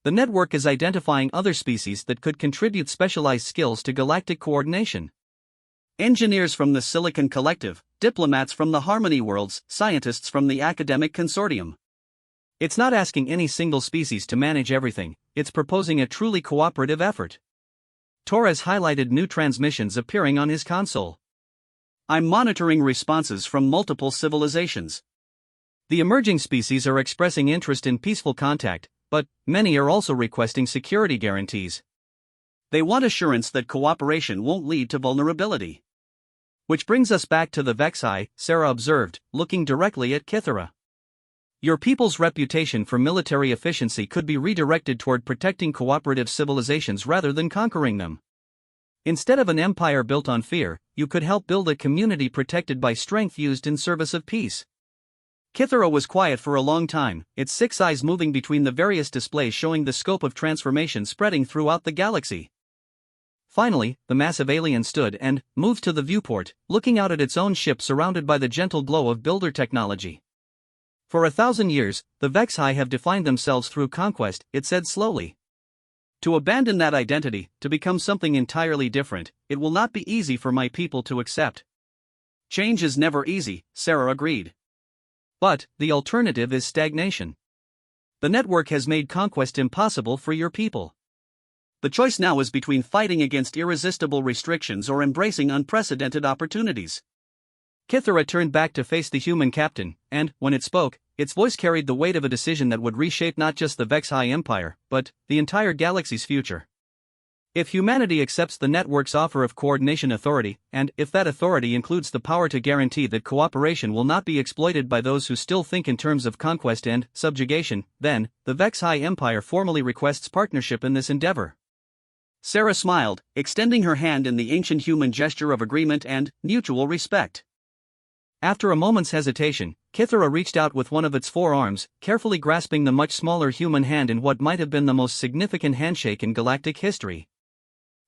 The network is identifying other species that could contribute specialized skills to galactic coordination. Engineers from the Silicon Collective, diplomats from the Harmony Worlds, scientists from the Academic Consortium. It's not asking any single species to manage everything, it's proposing a truly cooperative effort. Torres highlighted new transmissions appearing on his console. I'm monitoring responses from multiple civilizations. The emerging species are expressing interest in peaceful contact, but many are also requesting security guarantees. They want assurance that cooperation won't lead to vulnerability. Which brings us back to the Vexi, Sarah observed, looking directly at Kithara. Your people's reputation for military efficiency could be redirected toward protecting cooperative civilizations rather than conquering them. Instead of an empire built on fear, you could help build a community protected by strength used in service of peace. Kythera was quiet for a long time, its 6 eyes moving between the various displays showing the scope of transformation spreading throughout the galaxy. Finally, the massive alien stood and moved to the viewport, looking out at its own ship surrounded by the gentle glow of builder technology. For 1,000 years, the Vexhi have defined themselves through conquest, it said slowly. To abandon that identity, to become something entirely different, it will not be easy for my people to accept. Change is never easy, Sarah agreed. But, the alternative is stagnation. The network has made conquest impossible for your people. The choice now is between fighting against irresistible restrictions or embracing unprecedented opportunities. Kythera turned back to face the human captain, and, when it spoke, its voice carried the weight of a decision that would reshape not just the Vexhi Empire, but the entire galaxy's future. If humanity accepts the network's offer of coordination authority, and if that authority includes the power to guarantee that cooperation will not be exploited by those who still think in terms of conquest and subjugation, then, the Vexhi Empire formally requests partnership in this endeavor. Sarah smiled, extending her hand in the ancient human gesture of agreement and mutual respect. After a moment's hesitation, Kythera reached out with one of its 4 arms, carefully grasping the much smaller human hand in what might have been the most significant handshake in galactic history.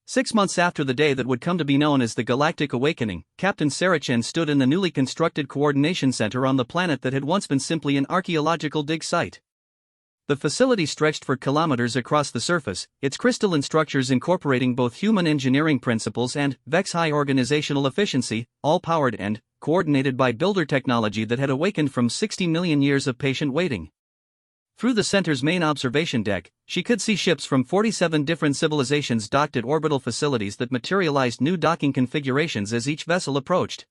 6 months after the day that would come to be known as the Galactic Awakening, Captain Saracen stood in the newly constructed coordination center on the planet that had once been simply an archaeological dig site. The facility stretched for kilometers across the surface, its crystalline structures incorporating both human engineering principles and Vexhi organizational efficiency, all powered and coordinated by builder technology that had awakened from 60 million years of patient waiting. Through the center's main observation deck, she could see ships from 47 different civilizations docked at orbital facilities that materialized new docking configurations as each vessel approached.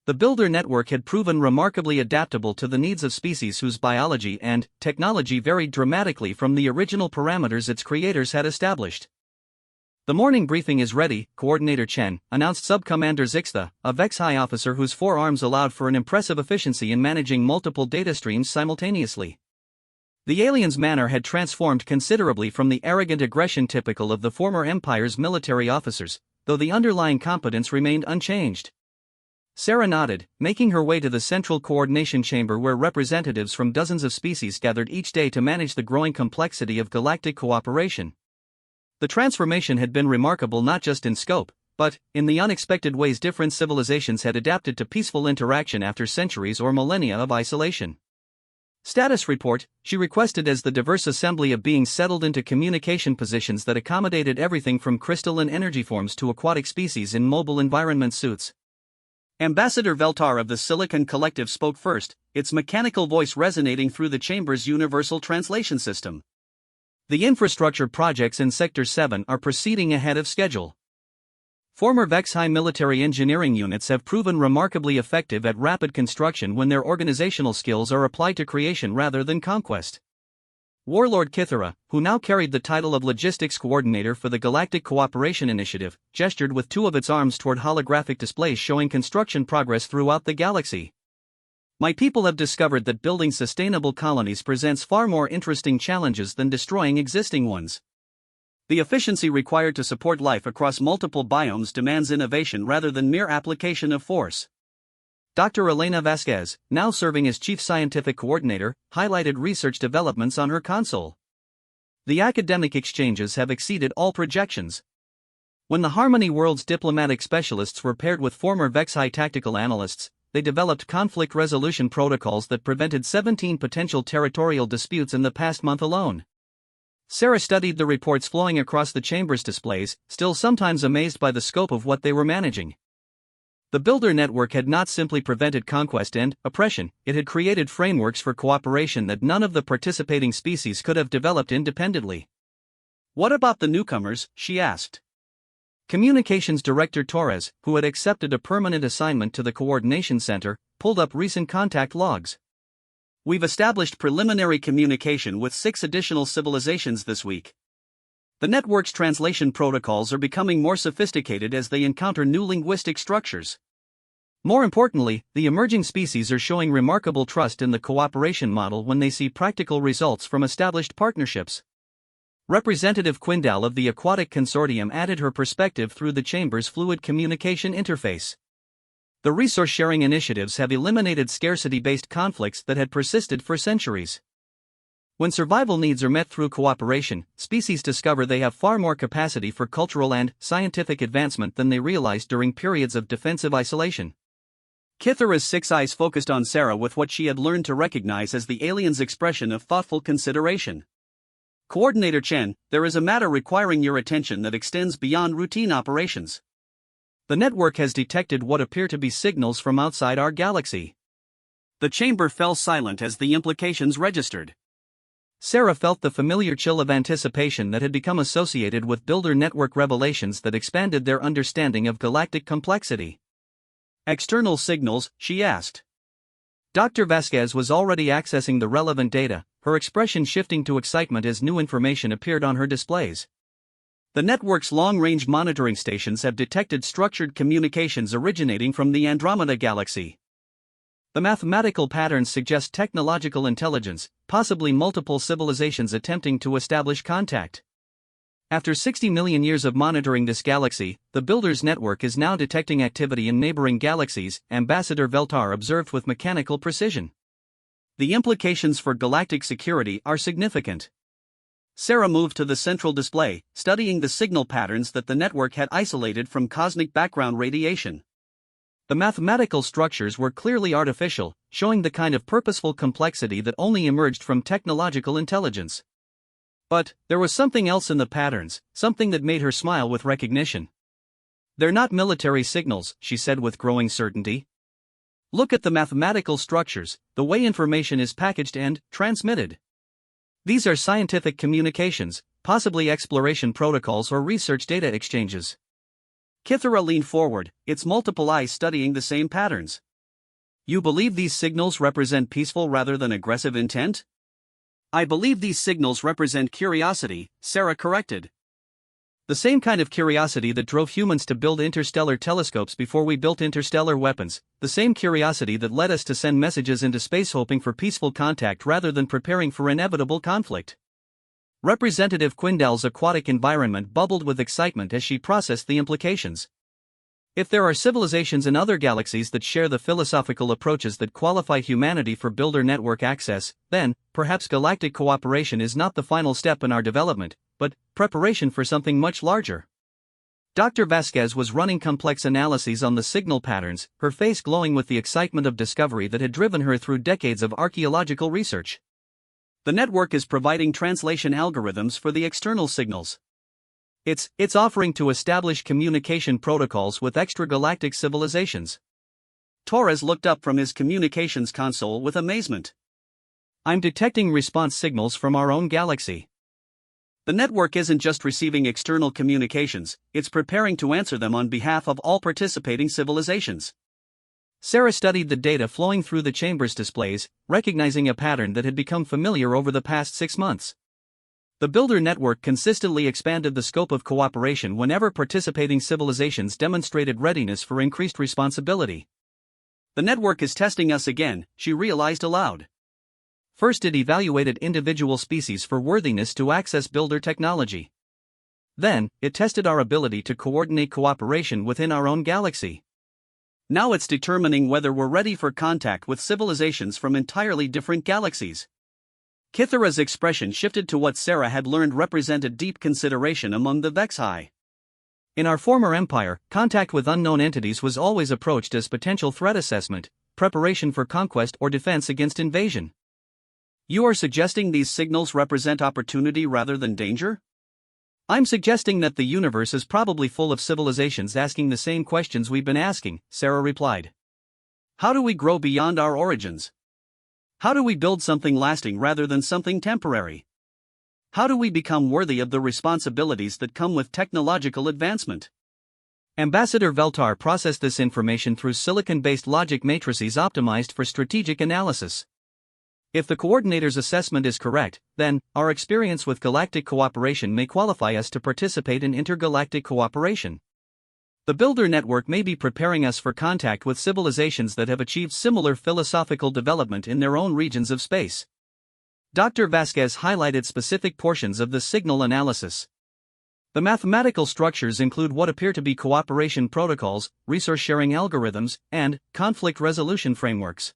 The builder network had proven remarkably adaptable to the needs of species whose biology and technology varied dramatically from the original parameters its creators had established. The morning briefing is ready, Coordinator Chen announced Sub-Commander Zixta, a Vexhi officer whose 4 arms allowed for an impressive efficiency in managing multiple data streams simultaneously. The alien's manner had transformed considerably from the arrogant aggression typical of the former Empire's military officers, though the underlying competence remained unchanged. Sarah nodded, making her way to the central coordination chamber where representatives from dozens of species gathered each day to manage the growing complexity of galactic cooperation. The transformation had been remarkable not just in scope, but in the unexpected ways different civilizations had adapted to peaceful interaction after centuries or millennia of isolation. Status report, she requested as the diverse assembly of beings settled into communication positions that accommodated everything from crystalline energy forms to aquatic species in mobile environment suits. Ambassador Veltar of the Silicon Collective spoke first, its mechanical voice resonating through the chamber's universal translation system. The infrastructure projects in Sector 7 are proceeding ahead of schedule. Former Vexhi military engineering units have proven remarkably effective at rapid construction when their organizational skills are applied to creation rather than conquest. Warlord Kythera, who now carried the title of Logistics Coordinator for the Galactic Cooperation Initiative, gestured with 2 of its arms toward holographic displays showing construction progress throughout the galaxy. My people have discovered that building sustainable colonies presents far more interesting challenges than destroying existing ones. The efficiency required to support life across multiple biomes demands innovation rather than mere application of force. Dr. Elena Vasquez, now serving as Chief Scientific Coordinator, highlighted research developments on her console. The academic exchanges have exceeded all projections. When the Harmony World's diplomatic specialists were paired with former Vexhi tactical analysts, they developed conflict resolution protocols that prevented 17 potential territorial disputes in the past month alone. Sarah studied the reports flowing across the chamber's displays, still sometimes amazed by the scope of what they were managing. The builder network had not simply prevented conquest and oppression, it had created frameworks for cooperation that none of the participating species could have developed independently. What about the newcomers? She asked. Communications Director Torres, who had accepted a permanent assignment to the Coordination Center, pulled up recent contact logs. We've established preliminary communication with 6 additional civilizations this week. The network's translation protocols are becoming more sophisticated as they encounter new linguistic structures. More importantly, the emerging species are showing remarkable trust in the cooperation model when they see practical results from established partnerships. Representative Quindal of the Aquatic Consortium added her perspective through the chamber's fluid communication interface. The resource-sharing initiatives have eliminated scarcity-based conflicts that had persisted for centuries. When survival needs are met through cooperation, species discover they have far more capacity for cultural and scientific advancement than they realized during periods of defensive isolation. Kithara's six eyes focused on Sarah with what she had learned to recognize as the alien's expression of thoughtful consideration. Coordinator Chen, there is a matter requiring your attention that extends beyond routine operations. The network has detected what appear to be signals from outside our galaxy. The chamber fell silent as the implications registered. Sarah felt the familiar chill of anticipation that had become associated with Builder Network revelations that expanded their understanding of galactic complexity. External signals, she asked. Dr. Vasquez was already accessing the relevant data, her expression shifting to excitement as new information appeared on her displays. The network's long-range monitoring stations have detected structured communications originating from the Andromeda Galaxy. The mathematical patterns suggest technological intelligence, possibly multiple civilizations attempting to establish contact. After 60 million years of monitoring this galaxy, the Builders Network is now detecting activity in neighboring galaxies, Ambassador Veltar observed with mechanical precision. The implications for galactic security are significant. Sarah moved to the central display, studying the signal patterns that the network had isolated from cosmic background radiation. The mathematical structures were clearly artificial, showing the kind of purposeful complexity that only emerged from technological intelligence. But there was something else in the patterns, something that made her smile with recognition. They're not military signals, she said with growing certainty. Look at the mathematical structures, the way information is packaged and transmitted. These are scientific communications, possibly exploration protocols or research data exchanges. Kithara leaned forward, its multiple eyes studying the same patterns. You believe these signals represent peaceful rather than aggressive intent? I believe these signals represent curiosity, Sarah corrected. The same kind of curiosity that drove humans to build interstellar telescopes before we built interstellar weapons, the same curiosity that led us to send messages into space hoping for peaceful contact rather than preparing for inevitable conflict. Representative Quindal's aquatic environment bubbled with excitement as she processed the implications. If there are civilizations in other galaxies that share the philosophical approaches that qualify humanity for Builder Network access, then, perhaps galactic cooperation is not the final step in our development, but preparation for something much larger. Dr. Vasquez was running complex analyses on the signal patterns, her face glowing with the excitement of discovery that had driven her through decades of archaeological research. The network is providing translation algorithms for the external signals. It's offering to establish communication protocols with extragalactic civilizations. Torres looked up from his communications console with amazement. I'm detecting response signals from our own galaxy. The network isn't just receiving external communications, it's preparing to answer them on behalf of all participating civilizations. Sarah studied the data flowing through the chamber's displays, recognizing a pattern that had become familiar over the past 6 months. The Builder Network consistently expanded the scope of cooperation whenever participating civilizations demonstrated readiness for increased responsibility. The network is testing us again, she realized aloud. First it evaluated individual species for worthiness to access Builder technology. Then, it tested our ability to coordinate cooperation within our own galaxy. Now it's determining whether we're ready for contact with civilizations from entirely different galaxies. Kithara's expression shifted to what Sarah had learned represented deep consideration among the Vexhi. In our former empire, contact with unknown entities was always approached as potential threat assessment, preparation for conquest or defense against invasion. You are suggesting these signals represent opportunity rather than danger? I'm suggesting that the universe is probably full of civilizations asking the same questions we've been asking, Sarah replied. How do we grow beyond our origins? How do we build something lasting rather than something temporary? How do we become worthy of the responsibilities that come with technological advancement? Ambassador Veltar processed this information through silicon-based logic matrices optimized for strategic analysis. If the coordinator's assessment is correct, then our experience with galactic cooperation may qualify us to participate in intergalactic cooperation. The Builder Network may be preparing us for contact with civilizations that have achieved similar philosophical development in their own regions of space. Dr. Vasquez highlighted specific portions of the signal analysis. The mathematical structures include what appear to be cooperation protocols, resource-sharing algorithms, and conflict resolution frameworks.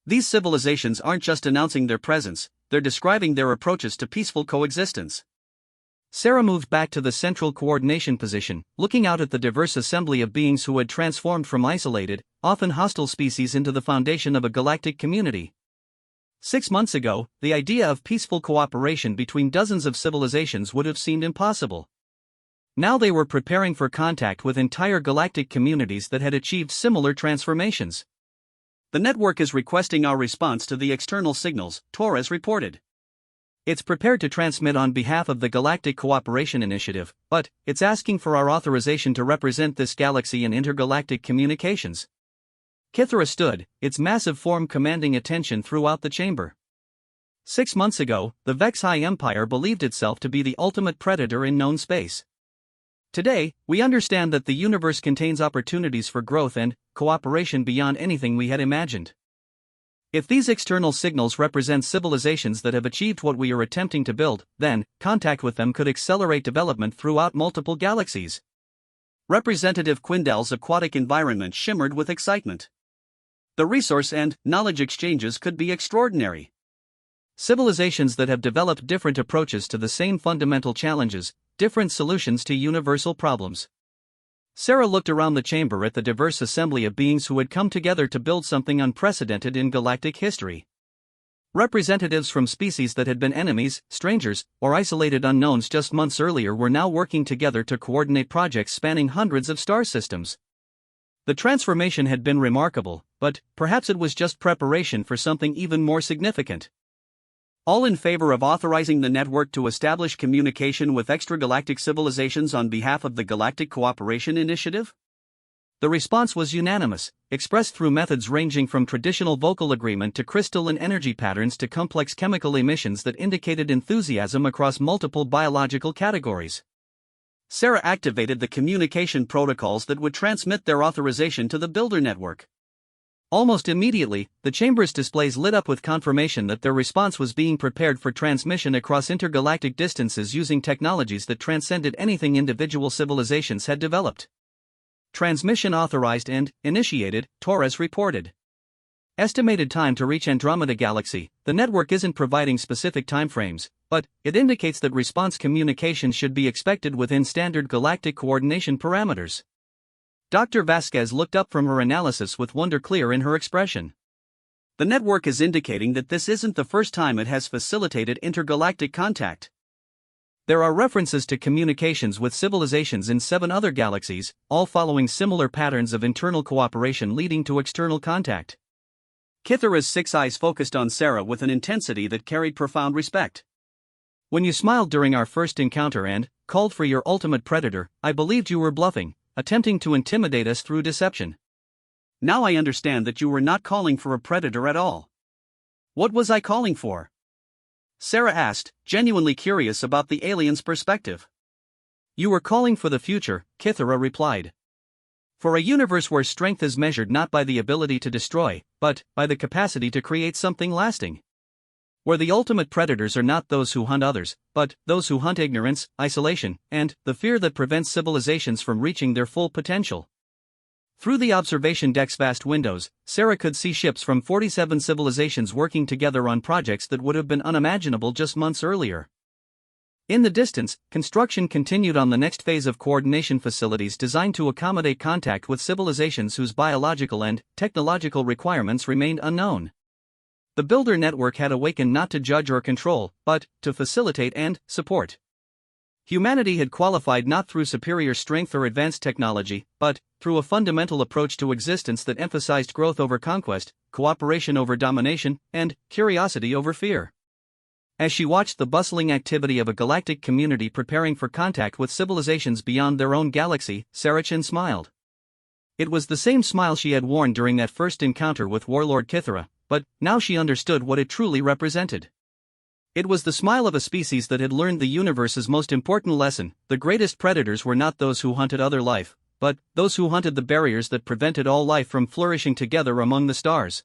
These civilizations aren't just announcing their presence, they're describing their approaches to peaceful coexistence. Sarah moved back to the central coordination position, looking out at the diverse assembly of beings who had transformed from isolated, often hostile species into the foundation of a galactic community. 6 months ago, the idea of peaceful cooperation between dozens of civilizations would have seemed impossible. Now they were preparing for contact with entire galactic communities that had achieved similar transformations. The network is requesting our response to the external signals, Torres reported. It's prepared to transmit on behalf of the Galactic Cooperation Initiative, but it's asking for our authorization to represent this galaxy in intergalactic communications. Kythera stood, its massive form commanding attention throughout the chamber. 6 months ago, the Vex-High Empire believed itself to be the ultimate predator in known space. Today, we understand that the universe contains opportunities for growth and cooperation beyond anything we had imagined. If these external signals represent civilizations that have achieved what we are attempting to build, then contact with them could accelerate development throughout multiple galaxies. Representative Quindell's aquatic environment shimmered with excitement. The resource and knowledge exchanges could be extraordinary. Civilizations that have developed different approaches to the same fundamental challenges, different solutions to universal problems. Sarah looked around the chamber at the diverse assembly of beings who had come together to build something unprecedented in galactic history. Representatives from species that had been enemies, strangers, or isolated unknowns just months earlier were now working together to coordinate projects spanning hundreds of star systems. The transformation had been remarkable, but perhaps it was just preparation for something even more significant. All in favor of authorizing the network to establish communication with extragalactic civilizations on behalf of the Galactic Cooperation Initiative? The response was unanimous, expressed through methods ranging from traditional vocal agreement to crystalline energy patterns to complex chemical emissions that indicated enthusiasm across multiple biological categories. Sarah activated the communication protocols that would transmit their authorization to the Builder Network. Almost immediately, the chamber's displays lit up with confirmation that their response was being prepared for transmission across intergalactic distances using technologies that transcended anything individual civilizations had developed. Transmission authorized and initiated, Torres reported. Estimated time to reach Andromeda Galaxy. The network isn't providing specific timeframes, but it indicates that response communication should be expected within standard galactic coordination parameters. Dr. Vasquez looked up from her analysis with wonder clear in her expression. The network is indicating that this isn't the first time it has facilitated intergalactic contact. There are references to communications with civilizations in 7 other galaxies, all following similar patterns of internal cooperation leading to external contact. Kythera's 6 eyes focused on Sarah with an intensity that carried profound respect. When you smiled during our first encounter and called for your ultimate predator, I believed you were bluffing, attempting to intimidate us through deception. Now I understand that you were not calling for a predator at all. What was I calling for? Sarah asked, genuinely curious about the alien's perspective. You were calling for the future, Kythera replied. For a universe where strength is measured not by the ability to destroy, but by the capacity to create something lasting. Where the ultimate predators are not those who hunt others, but those who hunt ignorance, isolation, and the fear that prevents civilizations from reaching their full potential. Through the observation deck's vast windows, Sarah could see ships from 47 civilizations working together on projects that would have been unimaginable just months earlier. In the distance, construction continued on the next phase of coordination facilities designed to accommodate contact with civilizations whose biological and technological requirements remained unknown. The Builder Network had awakened not to judge or control, but to facilitate and support. Humanity had qualified not through superior strength or advanced technology, but through a fundamental approach to existence that emphasized growth over conquest, cooperation over domination, and curiosity over fear. As she watched the bustling activity of a galactic community preparing for contact with civilizations beyond their own galaxy, Sarachin smiled. It was the same smile she had worn during that first encounter with Warlord Kythera, but now she understood what it truly represented. It was the smile of a species that had learned the universe's most important lesson: the greatest predators were not those who hunted other life, but those who hunted the barriers that prevented all life from flourishing together among the stars.